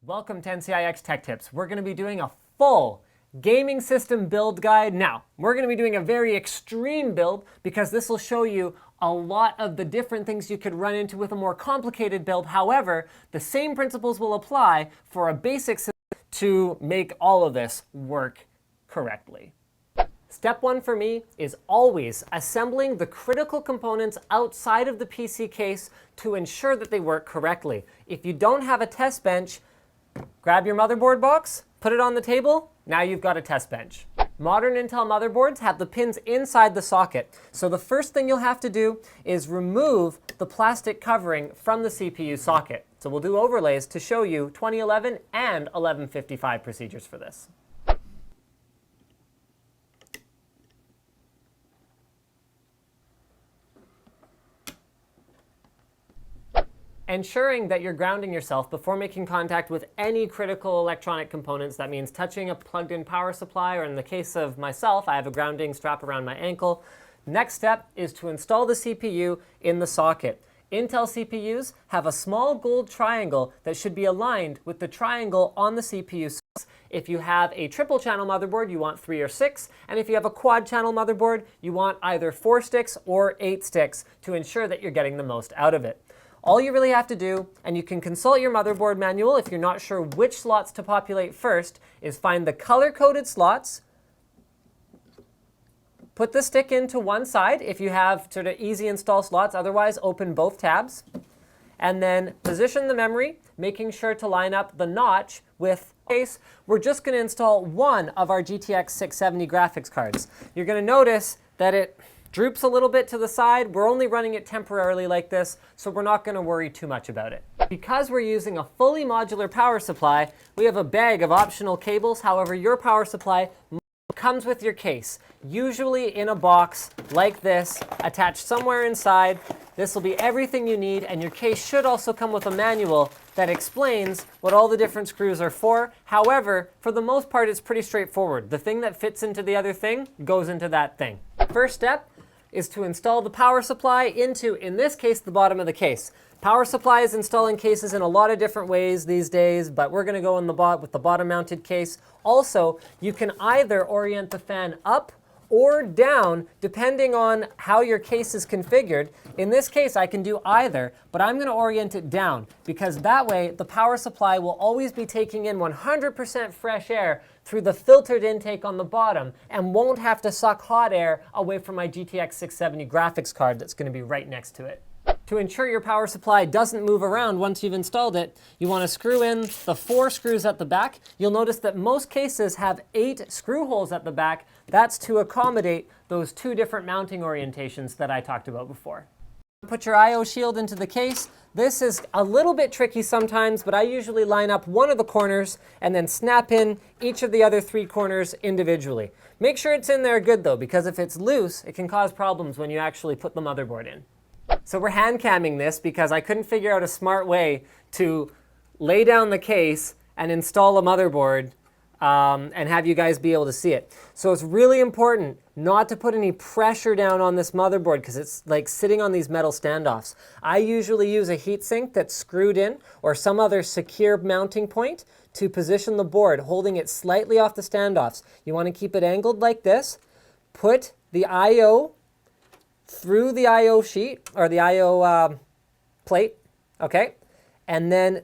Welcome to NCIX Tech Tips. We're going to be doing a full gaming system build guide. Now, we're going to be doing a very extreme build because this will show you a lot of the different things you could run into with a more complicated build. However, the same principles will apply for a basic system to make all of this work correctly. Step one for me is always assembling the critical components outside of the PC case to ensure that they work correctly. If you don't have a test bench, grab your motherboard box, put it on the table, now you've got a test bench. Modern Intel motherboards have the pins inside the socket. So the first thing you'll have to do is remove the plastic covering from the CPU socket. So we'll do overlays to show you 2011 and 1155 procedures for this. Ensuring that you're grounding yourself before making contact with any critical electronic components. That means touching a plugged-in power supply, or in the case of myself, I have a grounding strap around my ankle. Next step is to install the CPU in the socket. Intel CPUs have a small gold triangle that should be aligned with the triangle on the CPU. If you have a triple channel motherboard, you want 3 or 6, and if you have a quad channel motherboard, you want either 4 sticks or 8 sticks to ensure that you're getting the most out of it. All you really have to do, and you can consult your motherboard manual if you're not sure which slots to populate first, is find the color-coded slots, put the stick into one side if you have sort of easy install slots, otherwise open both tabs, and then position the memory, making sure to line up the notch with case. We're just going to install one of our GTX 670 graphics cards. You're going to notice that it droops a little bit to the side. We're only running it temporarily like this, so we're not going to worry too much about it. Because we're using a fully modular power supply, we have a bag of optional cables. However, your power supply comes with your case, usually in a box like this, attached somewhere inside. This will be everything you need, and your case should also come with a manual that explains what all the different screws are for. However, for the most part, it's pretty straightforward. The thing that fits into the other thing goes into that thing. First step is to install the power supply into, in this case, the bottom of the case. Power supply is installing cases in a lot of different ways these days, but we're going to go in with the bottom mounted case. Also, you can either orient the fan up or down depending on how your case is configured. In this case, I can do either, but I'm going to orient it down because that way the power supply will always be taking in 100% fresh air through the filtered intake on the bottom and won't have to suck hot air away from my GTX 670 graphics card that's going to be right next to it. To ensure your power supply doesn't move around once you've installed it, you want to screw in the 4 screws at the back. You'll notice that most cases have 8 screw holes at the back. That's to accommodate those 2 different mounting orientations that I talked about before. Put your I/O shield into the case. This is a little bit tricky sometimes, but I usually line up one of the corners and then snap in each of the other 3 corners individually. Make sure it's in there good though, because if it's loose, it can cause problems when you actually put the motherboard in. So we're hand camming this because I couldn't figure out a smart way to lay down the case and install a motherboard and have you guys be able to see it. So it's really important not to put any pressure down on this motherboard because it's like sitting on these metal standoffs. I usually use a heatsink that's screwed in or some other secure mounting point to position the board, holding it slightly off the standoffs. You want to keep it angled like this. Put the I/O through the I/O sheet or the I/O plate, okay? And then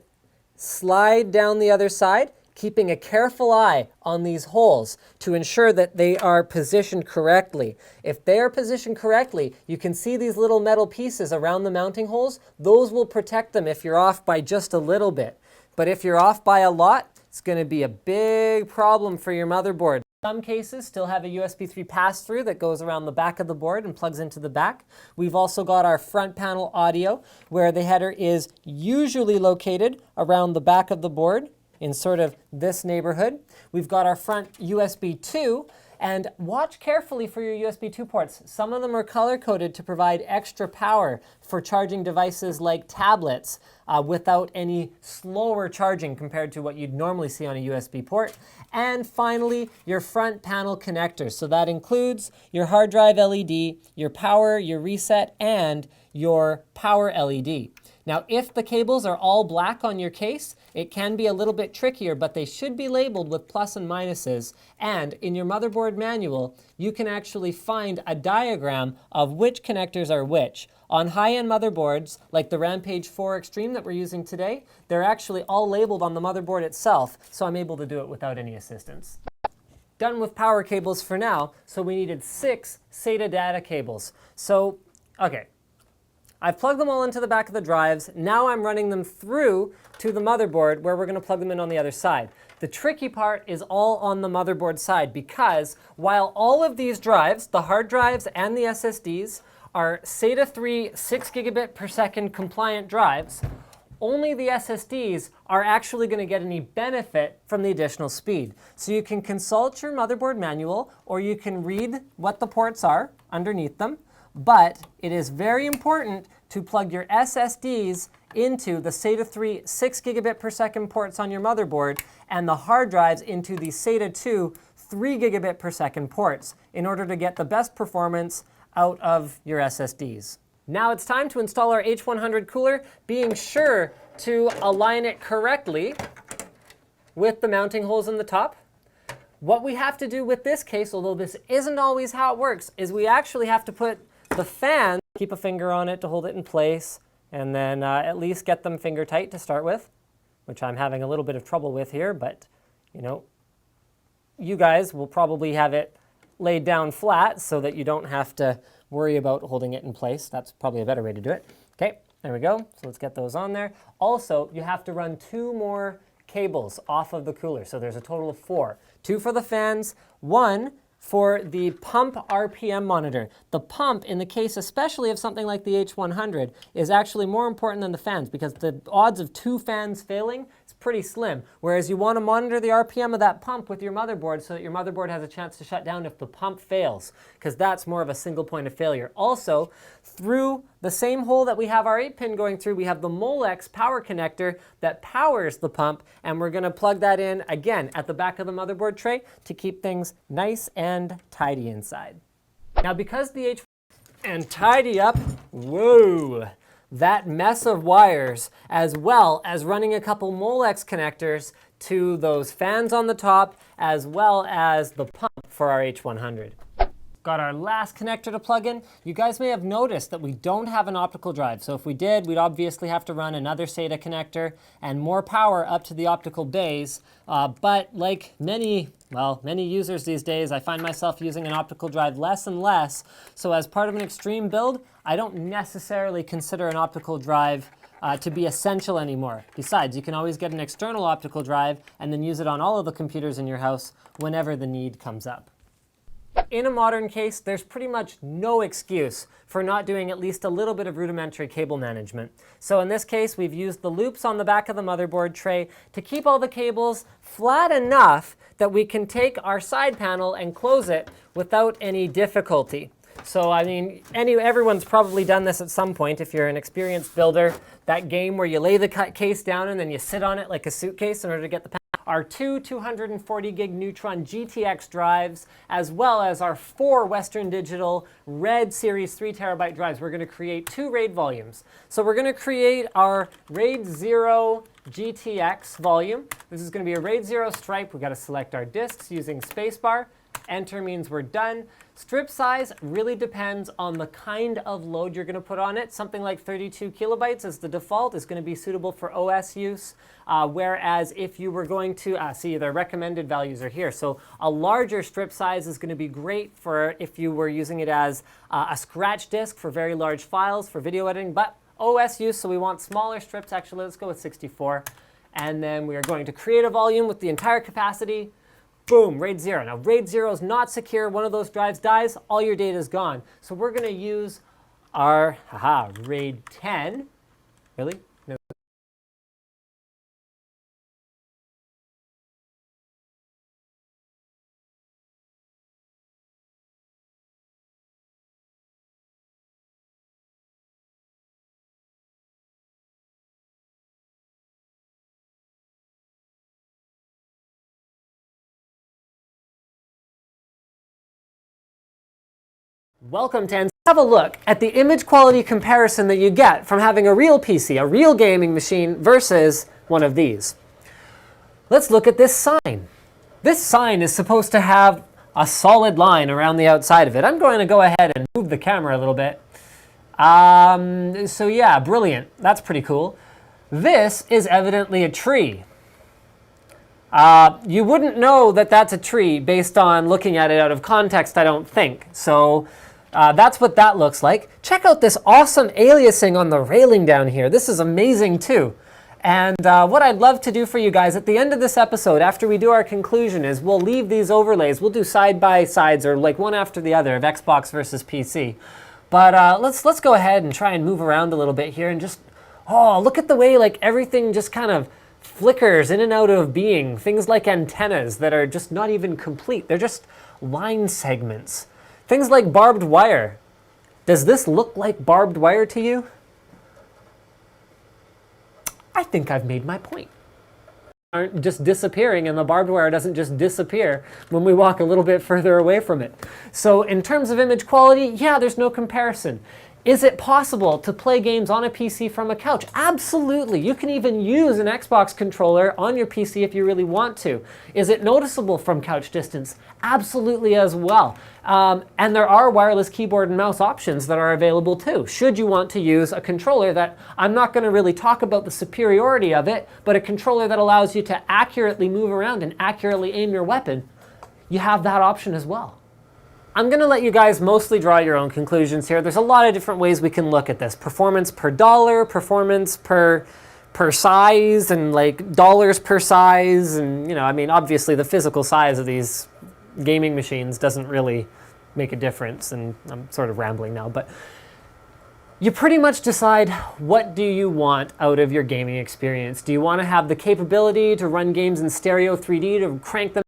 slide down the other side, keeping a careful eye on these holes to ensure that they are positioned correctly. If they are positioned correctly, you can see these little metal pieces around the mounting holes. Those will protect them if you're off by just a little bit. But if you're off by a lot, it's going to be a big problem for your motherboard. Some cases still have a USB 3 pass-through that goes around the back of the board and plugs into the back. We've also got our front panel audio, where the header is usually located around the back of the board in sort of this neighborhood. We've got our front USB 2, and watch carefully for your USB 2 ports. Some of them are color-coded to provide extra power for charging devices like tablets without any slower charging compared to what you'd normally see on a USB port. And finally, your front panel connectors. So that includes your hard drive LED, your power, your reset, and your power LED. Now, if the cables are all black on your case, it can be a little bit trickier, but they should be labeled with plus and minuses. And in your motherboard manual, you can actually find a diagram of which connectors are which. On high-end motherboards, like the Rampage 4 Extreme that we're using today, they're actually all labeled on the motherboard itself, so I'm able to do it without any assistance. Done with power cables for now, so we needed 6 SATA data cables. So, okay. I've plugged them all into the back of the drives. Now I'm running them through to the motherboard where we're going to plug them in on the other side. The tricky part is all on the motherboard side because while all of these drives, the hard drives and the SSDs, are SATA 3 6 gigabit per second compliant drives, only the SSDs are actually going to get any benefit from the additional speed. So you can consult your motherboard manual or you can read what the ports are underneath them. But it is very important to plug your SSDs into the SATA 3 6 gigabit per second ports on your motherboard and the hard drives into the SATA 2 3 gigabit per second ports in order to get the best performance out of your SSDs. Now it's time to install our H100 cooler, being sure to align it correctly with the mounting holes in the top. What we have to do with this case, although this isn't always how it works, is we actually have to put the fan, keep a finger on it to hold it in place, and then at least get them finger tight to start with, which I'm having a little bit of trouble with here, but you know, you guys will probably have it laid down flat so that you don't have to worry about holding it in place. That's probably a better way to do it. Okay, there we go. So let's get those on there. Also, you have to run 2 more cables off of the cooler. So there's a total of 4. 2 for the fans, 1 for the pump RPM monitor. The pump, in the case especially of something like the H100, is actually more important than the fans because the odds of 2 fans failing is pretty slim. Whereas you want to monitor the RPM of that pump with your motherboard so that your motherboard has a chance to shut down if the pump fails, because that's more of a single point of failure. Also, through the same hole that we have our 8-pin going through, we have the Molex power connector that powers the pump, and we're going to plug that in again at the back of the motherboard tray to keep things nice and tidy inside. Now because the and tidy up, whoa, that mess of wires, as well as running a couple Molex connectors to those fans on the top, as well as the pump for our H100. Got our last connector to plug in. You guys may have noticed that we don't have an optical drive. So if we did, we'd obviously have to run another SATA connector and more power up to the optical bays. But like many users these days, I find myself using an optical drive less and less. So as part of an extreme build, I don't necessarily consider an optical drive to be essential anymore. Besides, you can always get an external optical drive and then use it on all of the computers in your house whenever the need comes up. In a modern case, there's pretty much no excuse for not doing at least a little bit of rudimentary cable management. So in this case, we've used the loops on the back of the motherboard tray to keep all the cables flat enough that we can take our side panel and close it without any difficulty. So I mean, everyone's probably done this at some point if you're an experienced builder. That game where you lay the case down and then you sit on it like a suitcase in order to get the our 2 240 gig Neutron GTX drives, as well as our 4 Western Digital Red Series 3 terabyte drives. We're going to create 2 RAID volumes. So we're going to create our RAID 0 GTX volume. This is going to be a RAID 0 stripe. We've got to select our disks using spacebar. Enter means we're done. Strip size really depends on the kind of load you're going to put on it. Something like 32 kilobytes as the default is going to be suitable for OS use. Whereas if you were going to, see the recommended values are here. So a larger strip size is going to be great for if you were using it as a scratch disk for very large files for video editing. But OS use, so we want smaller strips. Actually, let's go with 64. And then we are going to create a volume with the entire capacity. Boom, RAID 0. Now, RAID 0 is not secure. One of those drives dies, all your data is gone. So we're going to use our RAID 10. Really? No. Welcome to Have a look at the image quality comparison that you get from having a real PC, a real gaming machine, versus one of these. Let's look at this sign. This sign is supposed to have a solid line around the outside of it. I'm going to go ahead and move the camera a little bit. So yeah, brilliant. That's pretty cool. This is evidently a tree. You wouldn't know that that's a tree based on looking at it out of context, I don't think. So that's what that looks like. Check out this awesome aliasing on the railing down here. This is amazing too. And what I'd love to do for you guys at the end of this episode, after we do our conclusion, is we'll leave these overlays. We'll do side-by-sides or like one after the other of Xbox versus PC. But let's go ahead and try and move around a little bit here and just, oh, look at the way like everything just kind of flickers in and out of being. Things like antennas that are just not even complete. They're just line segments. Things like barbed wire. Does this look like barbed wire to you? I think I've made my point. Aren't just disappearing, and the barbed wire doesn't just disappear when we walk a little bit further away from it. So in terms of image quality, yeah, there's no comparison. Is it possible to play games on a PC from a couch? Absolutely. You can even use an Xbox controller on your PC if you really want to. Is it noticeable from couch distance? Absolutely as well. And there are wireless keyboard and mouse options that are available too, should you want to use a controller that, I'm not going to really talk about the superiority of it, but a controller that allows you to accurately move around and accurately aim your weapon. You have that option as well. I'm going to let you guys mostly draw your own conclusions here. There's a lot of different ways we can look at this. Performance per dollar, performance per size, and like dollars per size. And, you know, I mean, obviously the physical size of these gaming machines doesn't really make a difference. And I'm sort of rambling now, but you pretty much decide, what do you want out of your gaming experience? Do you want to have the capability to run games in stereo 3D, to crank them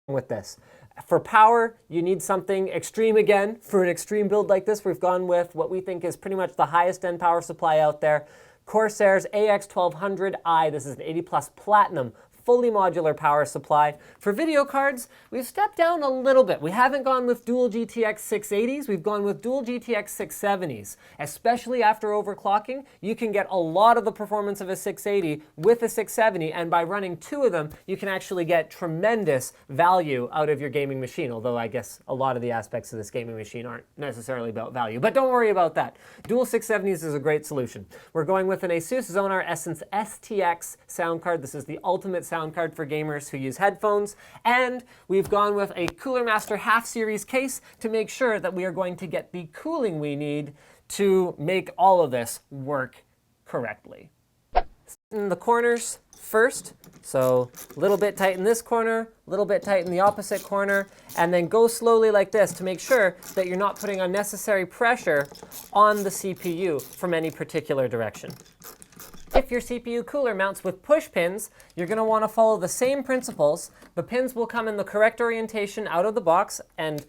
with this. For power, you need something extreme again. For an extreme build like this, we've gone with what we think is pretty much the highest end power supply out there. Corsair's AX1200i. This is an 80 Plus Platinum fully modular power supply. For video cards, we've stepped down a little bit. We haven't gone with dual GTX 680s, we've gone with dual GTX 670s. Especially after overclocking, you can get a lot of the performance of a 680 with a 670, and by running two of them, you can actually get tremendous value out of your gaming machine, although I guess a lot of the aspects of this gaming machine aren't necessarily about value, but don't worry about that. Dual 670s is a great solution. We're going with an Asus Zonar Essence STX sound card. This is the ultimate sound card for gamers who use headphones, and we've gone with a Cooler Master half series case to make sure that we are going to get the cooling we need to make all of this work correctly. In the corners first, so a little bit tight in this corner, a little bit tight in the opposite corner, and then go slowly like this to make sure that you're not putting unnecessary pressure on the CPU from any particular direction. If your CPU cooler mounts with push pins, you're going to want to follow the same principles. The pins will come in the correct orientation out of the box and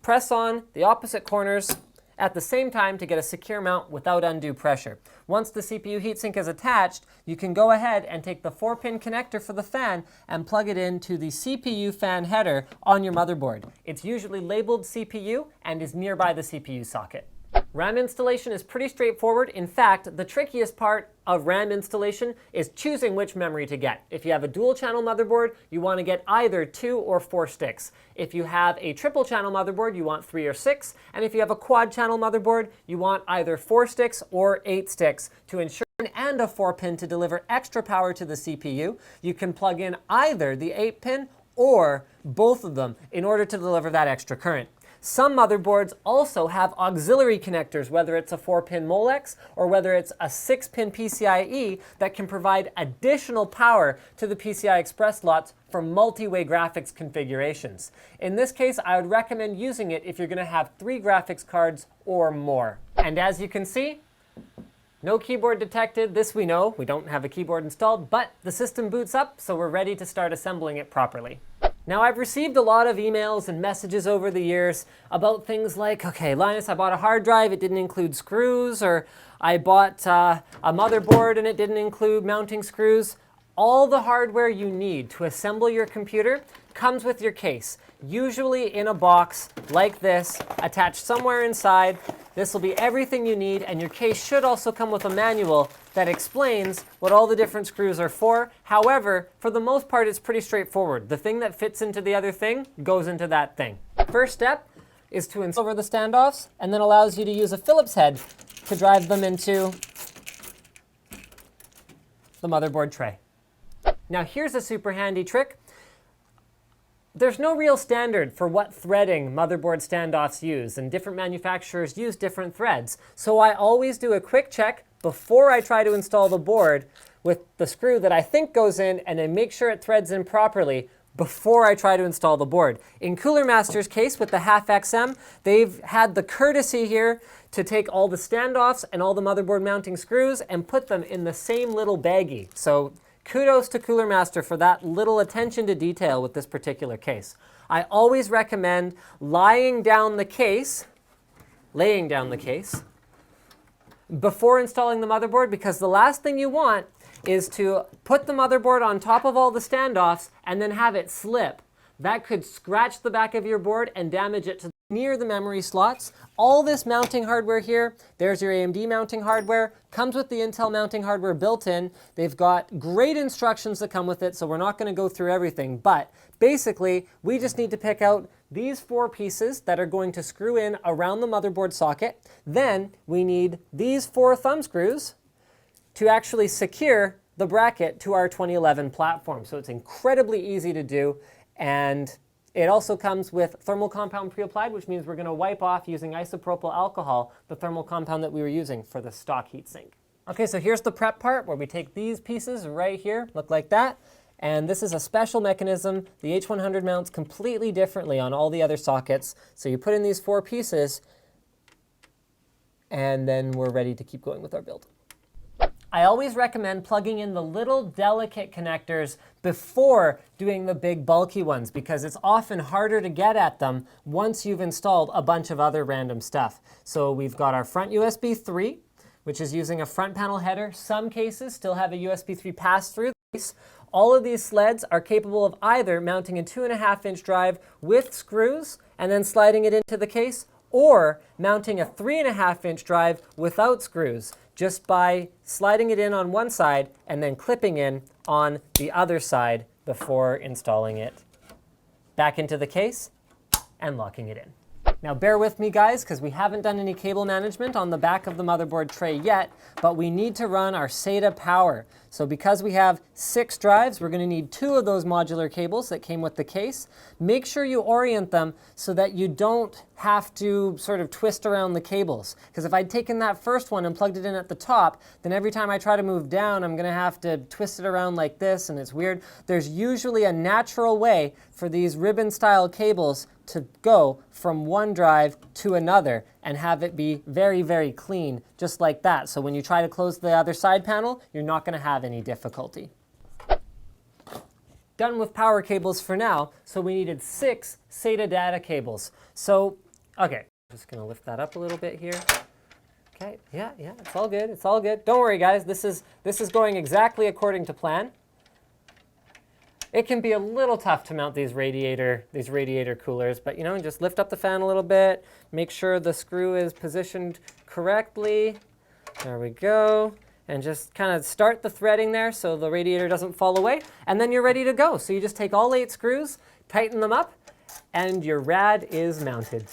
press on the opposite corners at the same time to get a secure mount without undue pressure. Once the CPU heatsink is attached, you can go ahead and take the 4-pin connector for the fan and plug it into the CPU fan header on your motherboard. It's usually labeled CPU and is nearby the CPU socket. RAM installation is pretty straightforward. In fact, the trickiest part of RAM installation is choosing which memory to get. If you have a dual channel motherboard, you want to get either 2 or 4 sticks. If you have a triple channel motherboard, you want 3 or 6. And if you have a quad channel motherboard, you want either 4 sticks or 8 sticks to ensure and a 4-pin to deliver extra power to the CPU. You can plug in either the 8-pin or both of them in order to deliver that extra current. Some motherboards also have auxiliary connectors, whether it's a 4-pin Molex or whether it's a 6-pin PCIe that can provide additional power to the PCI Express slots for multi-way graphics configurations. In this case, I would recommend using it if you're going to have 3 graphics cards or more. And as you can see, no keyboard detected. This we know. We don't have a keyboard installed, but the system boots up, so we're ready to start assembling it properly. Now, I've received a lot of emails and messages over the years about things like, okay, Linus, I bought a hard drive, it didn't include screws, or I bought a motherboard and it didn't include mounting screws. All the hardware you need to assemble your computer comes with your case, usually in a box like this, attached somewhere inside. This will be everything you need, and your case should also come with a manual that explains what all the different screws are for. However, for the most part, it's pretty straightforward. The thing that fits into the other thing goes into that thing. First step is to install over the standoffs, and then allows you to use a Phillips head to drive them into the motherboard tray. Now here's a super handy trick. There's no real standard for what threading motherboard standoffs use, and different manufacturers use different threads. So I always do a quick check before I try to install the board with the screw that I think goes in, and then make sure it threads in properly before I try to install the board. In Cooler Master's case with the half XM, they've had the courtesy here to take all the standoffs and all the motherboard mounting screws and put them in the same little baggie. So kudos to Cooler Master for that little attention to detail with this particular case. I always recommend laying down the case before installing the motherboard, because the last thing you want is to put the motherboard on top of all the standoffs and then have it slip. That could scratch the back of your board and damage it to near the memory slots. All this mounting hardware here, there's your AMD mounting hardware, comes with the Intel mounting hardware built in. They've got great instructions that come with it, so we're not going to go through everything. But basically, we just need to pick out these 4 pieces that are going to screw in around the motherboard socket. Then we need these 4 thumb screws to actually secure the bracket to our 2011 platform. So it's incredibly easy to do, and it also comes with thermal compound pre-applied, which means we're going to wipe off using isopropyl alcohol, the thermal compound that we were using for the stock heatsink. Okay, so here's the prep part where we take these pieces right here, look like that, and this is a special mechanism. The H100 mounts completely differently on all the other sockets. So you put in these 4 pieces, and then we're ready to keep going with our build. I always recommend plugging in the little delicate connectors before doing the big bulky ones because it's often harder to get at them once you've installed a bunch of other random stuff. So we've got our front USB 3, which is using a front panel header. Some cases still have a USB 3 pass-through. All of these sleds are capable of either mounting a 2.5-inch drive with screws and then sliding it into the case, or mounting a 3.5-inch drive without screws, just by sliding it in on one side and then clipping in on the other side before installing it back into the case and locking it in. Now bear with me guys, because we haven't done any cable management on the back of the motherboard tray yet, but we need to run our SATA power. So because we have 6 drives, we're going to need 2 of those modular cables that came with the case. Make sure you orient them so that you don't have to sort of twist around the cables. Because if I'd taken that first one and plugged it in at the top, then every time I try to move down, I'm going to have to twist it around like this, and it's weird. There's usually a natural way for these ribbon-style cables to go from one drive to another and have it be very, very clean, just like that. So when you try to close the other side panel, you're not going to have any difficulty. Done with power cables for now, so we needed 6 SATA data cables. So, okay, just going to lift that up a little bit here. Okay, yeah, it's all good, it's all good. Don't worry guys, this is going exactly according to plan. It can be a little tough to mount these radiator coolers, but just lift up the fan a little bit, make sure the screw is positioned correctly. There we go. And just kind of start the threading there so the radiator doesn't fall away, and then you're ready to go. So you just take all 8 screws, tighten them up, and your rad is mounted.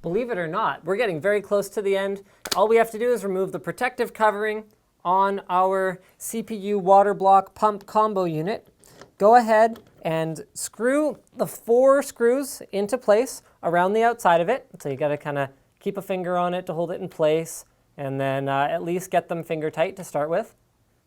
Believe it or not, we're getting very close to the end. All we have to do is remove the protective covering on our CPU water block pump combo unit. Go ahead and screw the 4 screws into place around the outside of it. So you got to kind of keep a finger on it to hold it in place, and then at least get them finger tight to start with,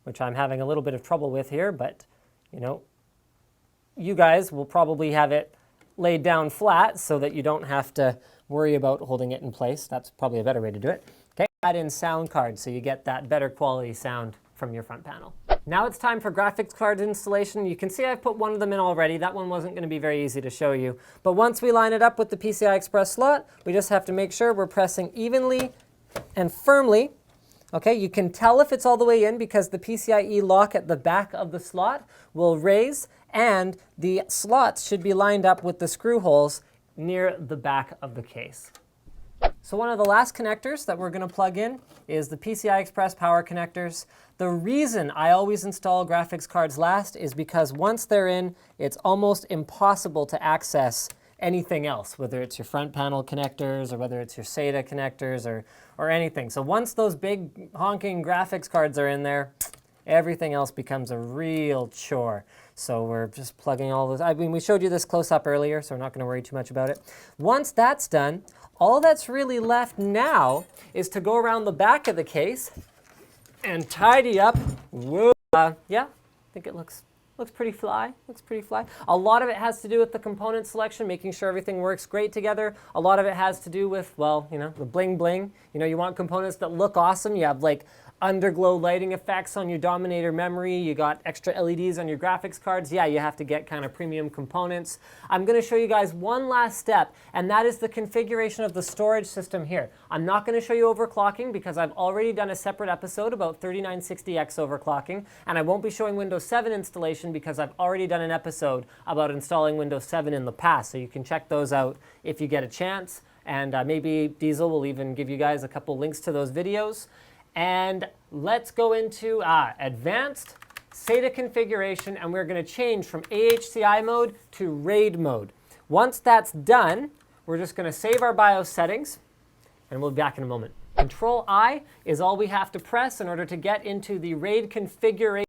which I'm having a little bit of trouble with here, but you guys will probably have it laid down flat so that you don't have to worry about holding it in place. That's probably a better way to do it. Okay, add in sound cards so you get that better quality sound from your front panel. Now it's time for graphics card installation. You can see I've put one of them in already. That one wasn't going to be very easy to show you. But once we line it up with the PCI Express slot, we just have to make sure we're pressing evenly and firmly. Okay, you can tell if it's all the way in because the PCIe lock at the back of the slot will raise, and the slots should be lined up with the screw holes near the back of the case. So one of the last connectors that we're going to plug in is the PCI Express power connectors. The reason I always install graphics cards last is because once they're in, it's almost impossible to access anything else, whether it's your front panel connectors or whether it's your SATA connectors or anything. So once those big honking graphics cards are in there, everything else becomes a real chore. So we're just plugging all those. I mean, we showed you this close up earlier, so we're not going to worry too much about it. Once that's done, all that's really left now is to go around the back of the case and tidy up. Whoa. Yeah, I think it looks pretty fly. Looks pretty fly. A lot of it has to do with the component selection, making sure everything works great together. A lot of it has to do with, well, the bling bling. You want components that look awesome. You have like underglow lighting effects on your Dominator memory. You got extra LEDs on your graphics cards. Yeah, you have to get kind of premium components. I'm going to show you guys one last step, and that is the configuration of the storage system here. I'm not going to show you overclocking because I've already done a separate episode about 3960X overclocking, and I won't be showing Windows 7 installation because I've already done an episode about installing Windows 7 in the past, so you can check those out if you get a chance, and maybe Diesel will even give you guys a couple links to those videos. And let's go into advanced SATA configuration, and we're going to change from AHCI mode to RAID mode. Once that's done, we're just going to save our BIOS settings, and we'll be back in a moment. Control-I is all we have to press in order to get into the RAID configuration.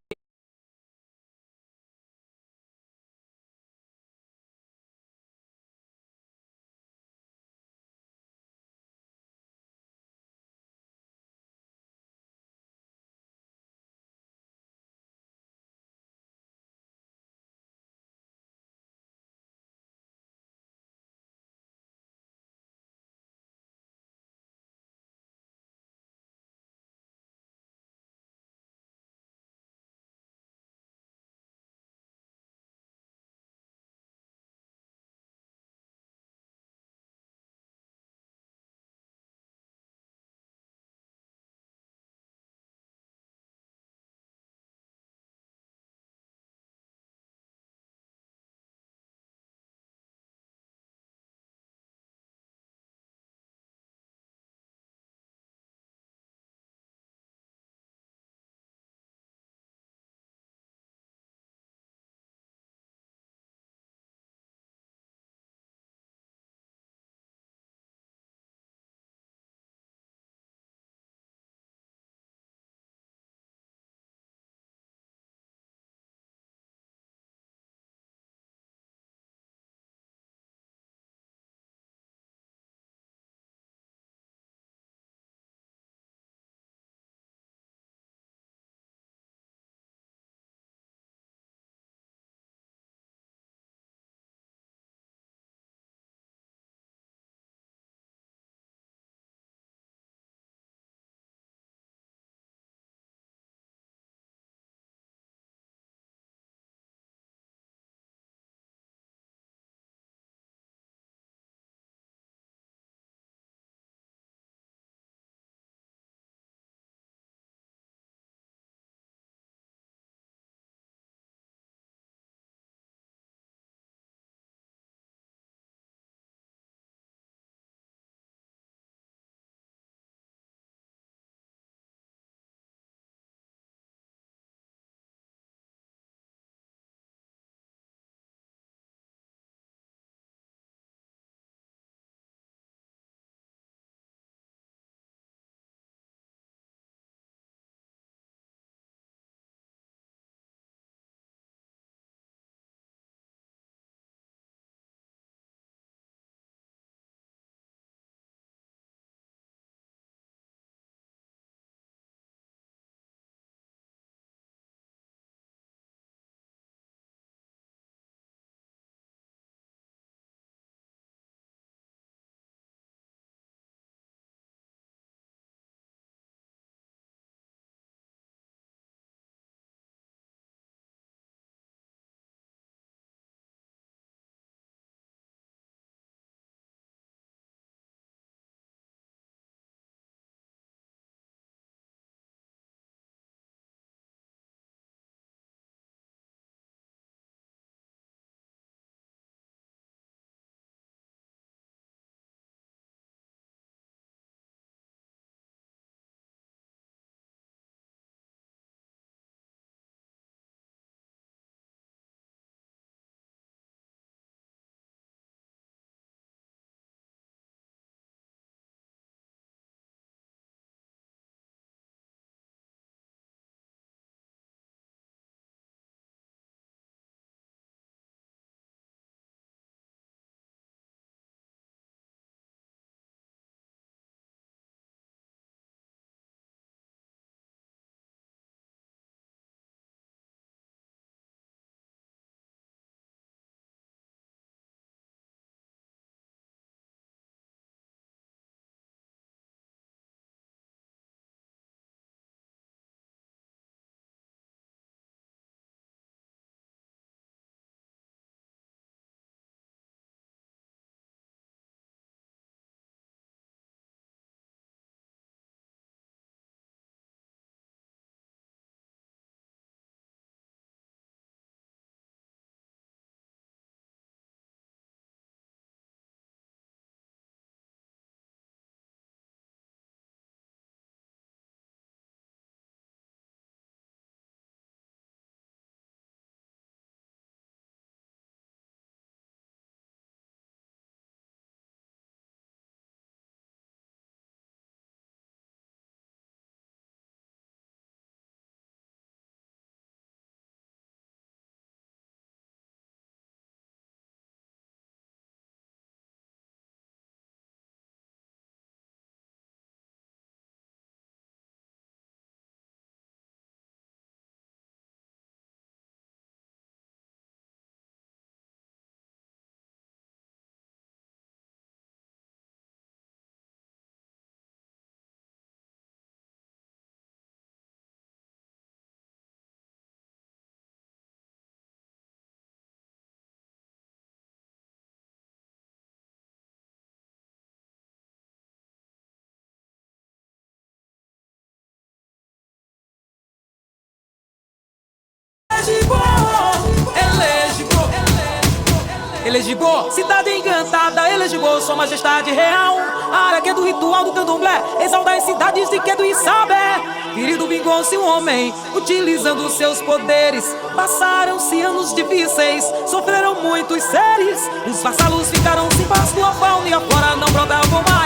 Elegibo, cidade encantada, Elegibo, sua majestade real. A área que é do ritual do candomblé, exalta as cidades de Quedo e Sabé. Querido vingou-se um homem, utilizando seus poderes. Passaram-se anos difíceis, sofreram muitos seres. Os vassalos ficaram sem paz, a fauna e a flora não brotavam mais.